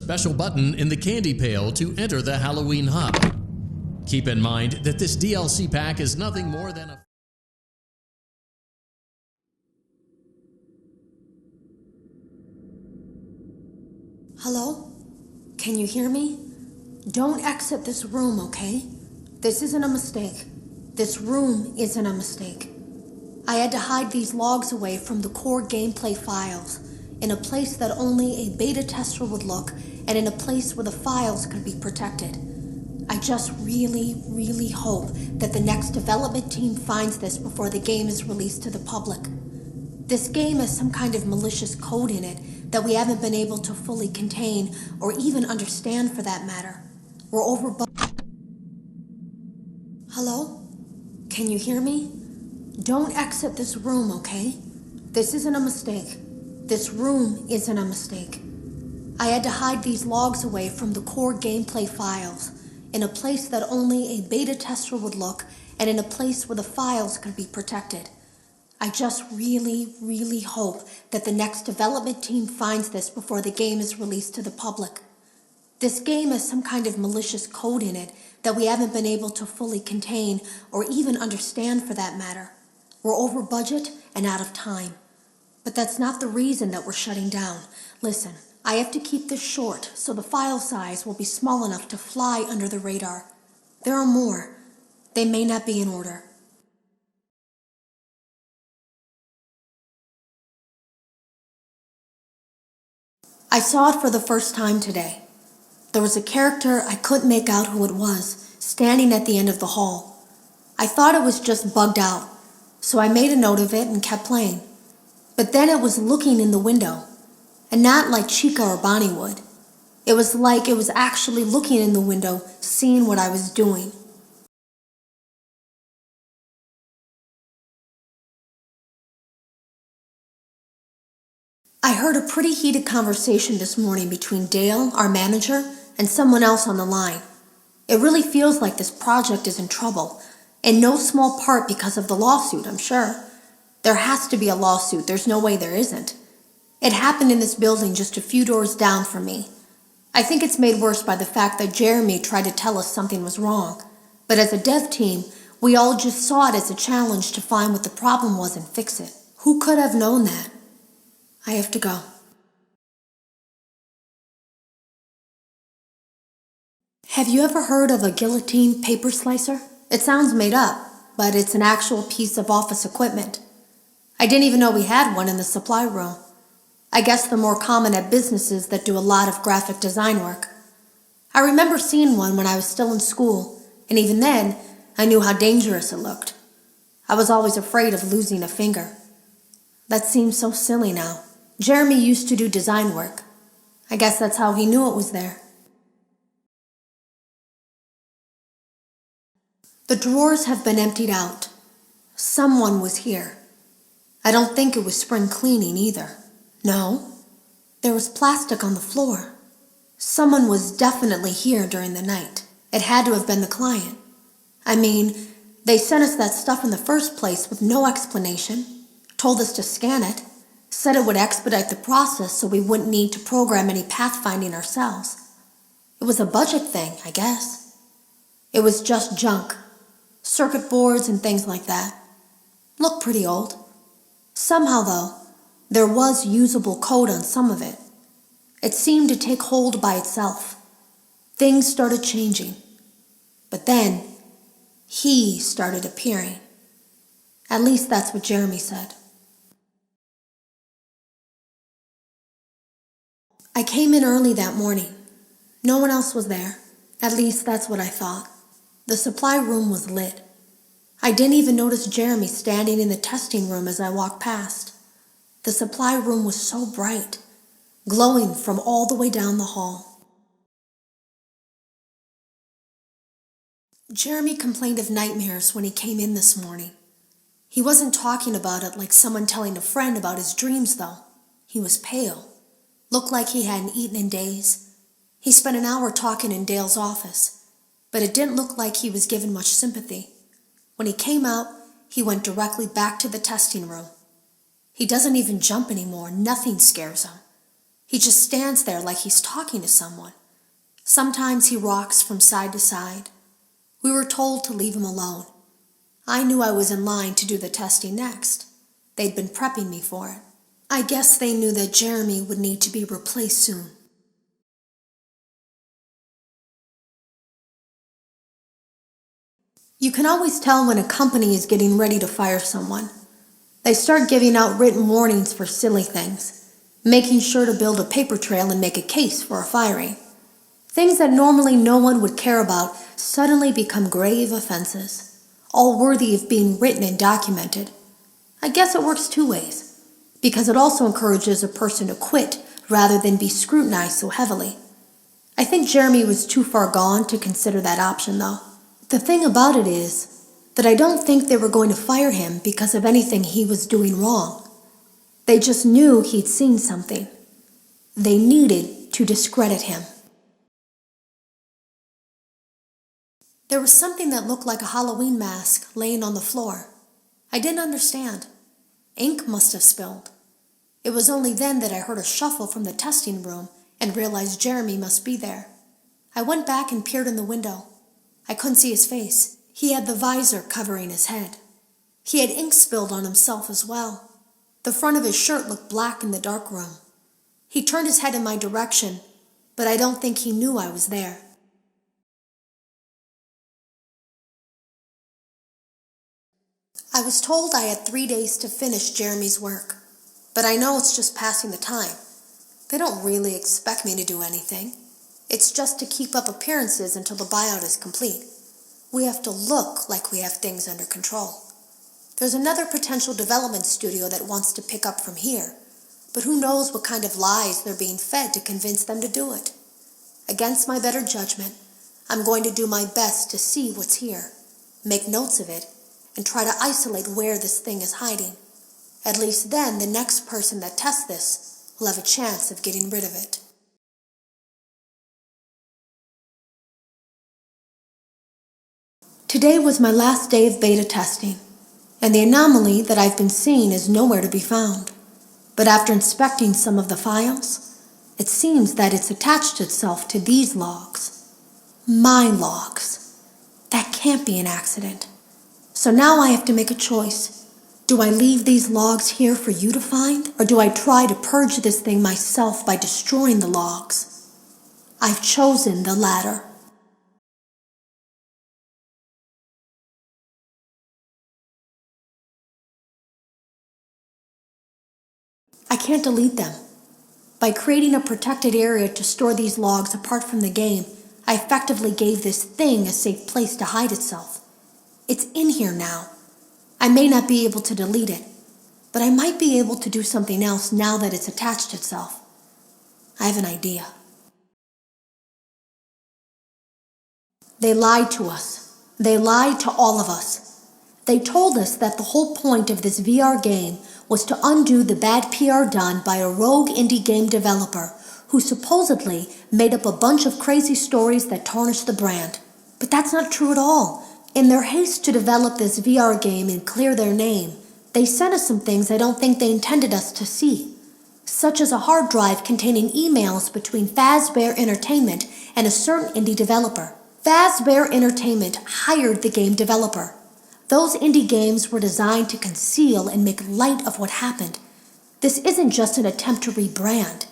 special button in the candy pail to enter the Halloween hub. Keep in mind that this DLC pack is nothing more than a... Hello? Can you hear me? Don't exit this room, okay? This isn't a mistake. This room isn't a mistake. I had to hide these logs away from the core gameplay files, in a place that only a beta tester would look, and in a place where the files could be protected. I just really hope that the next development team finds this before the game is released to the public. This game has some kind of malicious code in it that we haven't been able to fully contain or even understand, for that matter. We're over. Hello? Can you hear me? Don't exit this room, okay? This isn't a mistake. This room isn't a mistake. I had to hide these logs away from the core gameplay files, in a place that only a beta tester would look, and in a place where the files could be protected. I just really hope that the next development team finds this before the game is released to the public. This game has some kind of malicious code in it that we haven't been able to fully contain or even understand, for that matter. We're over budget and out of time. But that's not the reason that we're shutting down. Listen, I have to keep this short so the file size will be small enough to fly under the radar. There are more. They may not be in order. I saw it for the first time today. There was a character I couldn't make out who it was, standing at the end of the hall. I thought it was just bugged out, so I made a note of it and kept playing. But then it was looking in the window, and not like Chica or Bonnie would. It was like it was actually looking in the window, seeing what I was doing. I heard a pretty heated conversation this morning between Dale, our manager, and someone else on the line. It really feels like this project is in trouble, in no small part because of the lawsuit, I'm sure. There has to be a lawsuit, there's no way there isn't. It happened in this building just a few doors down from me. I think it's made worse by the fact that Jeremy tried to tell us something was wrong. But as a dev team, we all just saw it as a challenge to find what the problem was and fix it. Who could have known that? I have to go. Have you ever heard of a guillotine paper slicer? It sounds made up, but it's an actual piece of office equipment. I didn't even know we had one in the supply room. I guess they're more common at businesses that do a lot of graphic design work. I remember seeing one when I was still in school, and even then, I knew how dangerous it looked. I was always afraid of losing a finger. That seems so silly now. Jeremy used to do design work. I guess that's how he knew it was there. The drawers have been emptied out. Someone was here. I don't think it was spring cleaning either. No, there was plastic on the floor. Someone was definitely here during the night. It had to have been the client. I mean, they sent us that stuff in the first place with no explanation, told us to scan it, said it would expedite the process so we wouldn't need to program any pathfinding ourselves. It was a budget thing, I guess. It was just junk. Circuit boards and things like that. Looked pretty old. Somehow, though, there was usable code on some of it. It seemed to take hold by itself. Things started changing. But then, he started appearing. At least that's what Jeremy said. I came in early that morning. No one else was there. At least that's what I thought. The supply room was lit. I didn't even notice Jeremy standing in the testing room as I walked past. The supply room was so bright, glowing from all the way down the hall. Jeremy complained of nightmares when he came in this morning. He wasn't talking about it like someone telling a friend about his dreams, though. He was pale, looked like he hadn't eaten in days. He spent an hour talking in Dale's office, but it didn't look like he was given much sympathy. When he came out, he went directly back to the testing room. He doesn't even jump anymore. Nothing scares him. He just stands there like he's talking to someone. Sometimes he rocks from side to side. We were told to leave him alone. I knew I was in line to do the testing next. They'd been prepping me for it. I guess they knew that Jeremy would need to be replaced soon. You can always tell when a company is getting ready to fire someone. They start giving out written warnings for silly things, making sure to build a paper trail and make a case for a firing. Things that normally no one would care about suddenly become grave offenses, all worthy of being written and documented. I guess it works two ways, because it also encourages a person to quit rather than be scrutinized so heavily. I think Jeremy was too far gone to consider that option, though. The thing about it is that I don't think they were going to fire him because of anything he was doing wrong. They just knew he'd seen something. They needed to discredit him. There was something that looked like a Halloween mask laying on the floor. I didn't understand. Ink must have spilled. It was only then that I heard a shuffle from the testing room and realized Jeremy must be there. I went back and peered in the window. I couldn't see his face. He had the visor covering his head. He had ink spilled on himself as well. The front of his shirt looked black in the dark room. He turned his head in my direction, but I don't think he knew I was there. I was told I had 3 days to finish Jeremy's work, but I know it's just passing the time. They don't really expect me to do anything. It's just to keep up appearances until the buyout is complete. We have to look like we have things under control. There's another potential development studio that wants to pick up from here, but who knows what kind of lies they're being fed to convince them to do it. Against my better judgment, I'm going to do my best to see what's here, make notes of it, and try to isolate where this thing is hiding. At least then the next person that tests this will have a chance of getting rid of it. Today was my last day of beta testing, and the anomaly that I've been seeing is nowhere to be found. But after inspecting some of the files, it seems that it's attached itself to these logs. My logs. That can't be an accident. So now I have to make a choice. Do I leave these logs here for you to find, or do I try to purge this thing myself by destroying the logs? I've chosen the latter. I can't delete them. By creating a protected area to store these logs apart from the game, I effectively gave this thing a safe place to hide itself. It's in here now. I may not be able to delete it, but I might be able to do something else now that it's attached itself. I have an idea. They lied to us. They lied to all of us. They told us that the whole point of this VR game was to undo the bad PR done by a rogue indie game developer who supposedly made up a bunch of crazy stories that tarnished the brand. But that's not true at all. In their haste to develop this VR game and clear their name, they sent us some things I don't think they intended us to see, such as a hard drive containing emails between Fazbear Entertainment and a certain indie developer. Fazbear Entertainment hired the game developer. Those indie games were designed to conceal and make light of what happened. This isn't just an attempt to rebrand.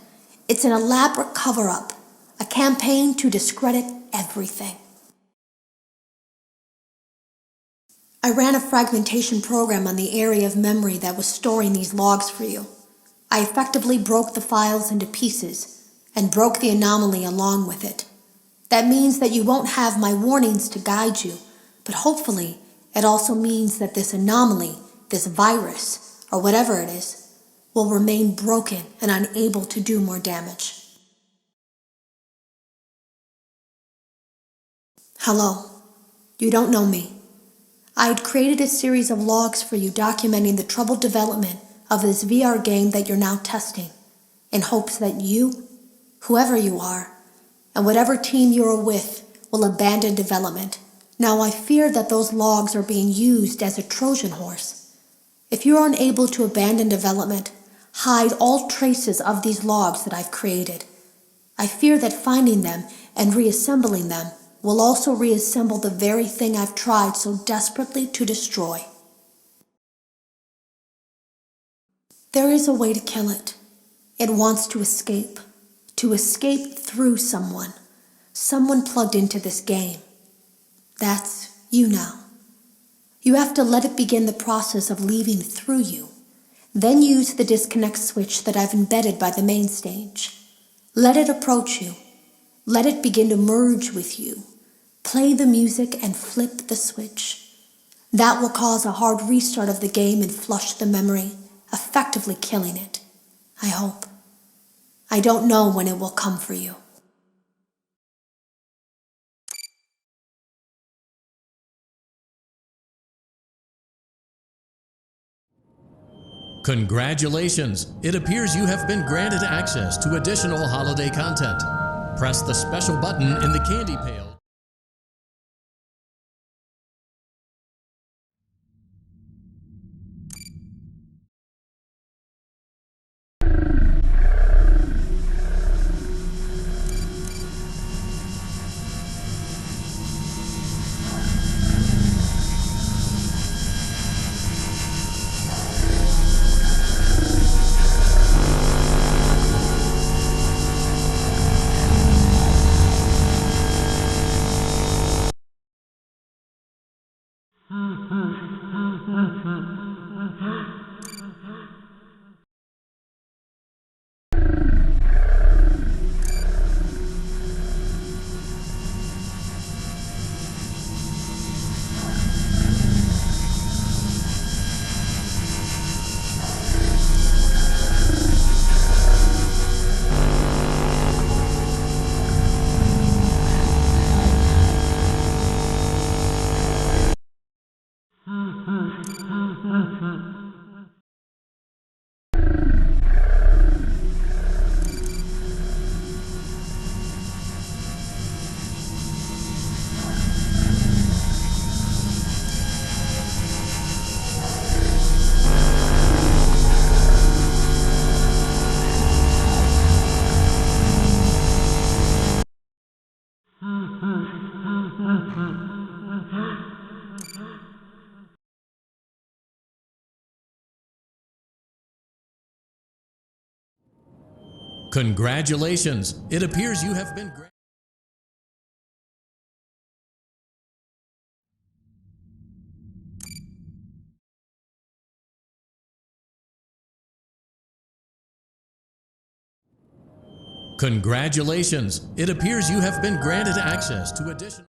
It's an elaborate cover-up, a campaign to discredit everything. I ran a fragmentation program on the area of memory that was storing these logs for you. I effectively broke the files into pieces and broke the anomaly along with it. That means that you won't have my warnings to guide you, but hopefully it also means that this anomaly, this virus, or whatever it is, will remain broken and unable to do more damage. Hello. You don't know me. I had created a series of logs for you documenting the troubled development of this VR game that you're now testing, in hopes that you, whoever you are, and whatever team you're with, will abandon development. Now I fear that those logs are being used as a Trojan horse. If you are unable to abandon development, hide all traces of these logs that I've created. I fear that finding them and reassembling them will also reassemble the very thing I've tried so desperately to destroy. There is a way to kill it. It wants to escape through someone. Someone plugged into this game. That's you now. You have to let it begin the process of leaving through you. Then use the disconnect switch that I've embedded by the main stage. Let it approach you. Let it begin to merge with you. Play the music and flip the switch. That will cause a hard restart of the game and flush the memory, effectively killing it. I hope. I don't know when it will come for you. Congratulations! It appears you have been granted access to additional holiday content. Press the special button in the candy pail. Congratulations! It appears you have been granted. Congratulations! It appears you have been granted access to additional.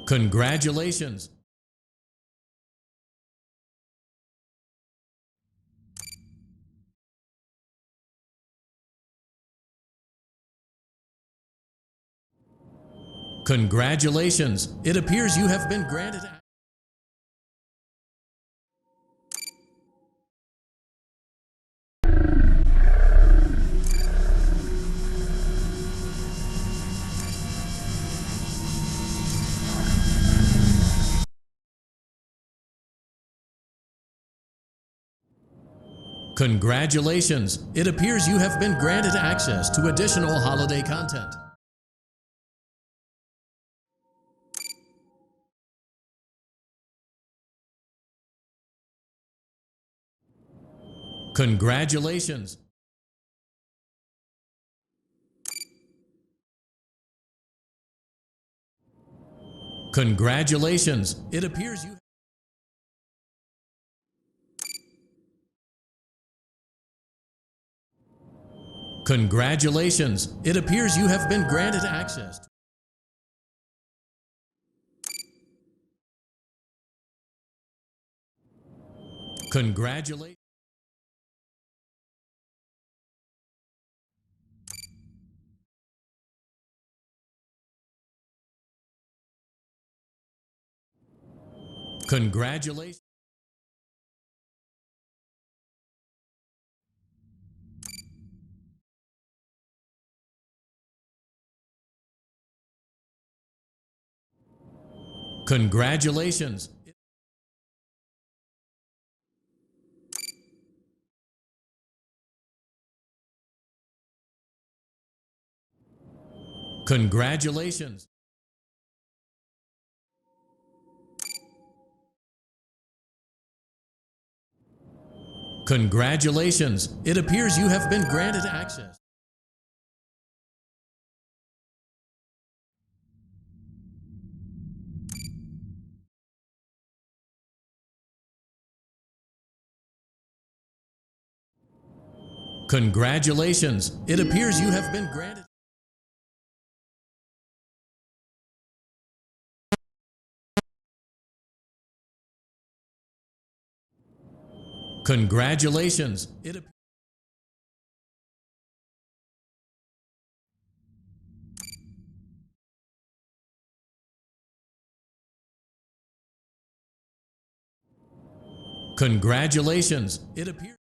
Congratulations! Congratulations! It appears you have been granted access. Congratulations! It appears you have been granted access to additional holiday content. Congratulations! Congratulations! It appears you. Congratulations! It appears you have been granted access. Congratulations. Congratulations. Congratulations. Congratulations. Congratulations. It appears you have been granted access. Congratulations. It appears you have been granted. Congratulations. Congratulations. It appears.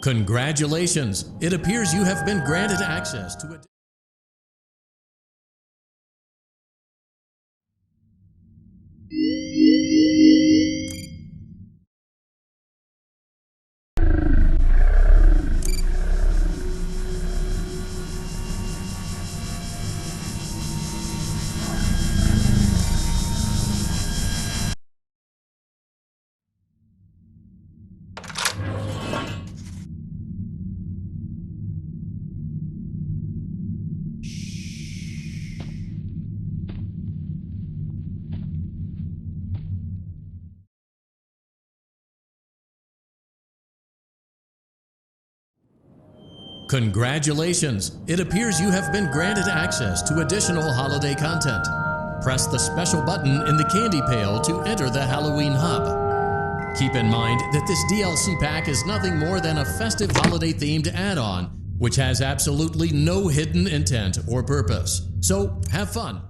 Congratulations. It appears you have been granted access to a. Congratulations. It appears you have been granted access to additional holiday content. Press the special button in the candy pail to enter the Halloween hub. Keep in mind that this DLC pack is nothing more than a festive holiday-themed add-on, which has absolutely no hidden intent or purpose. So, have fun.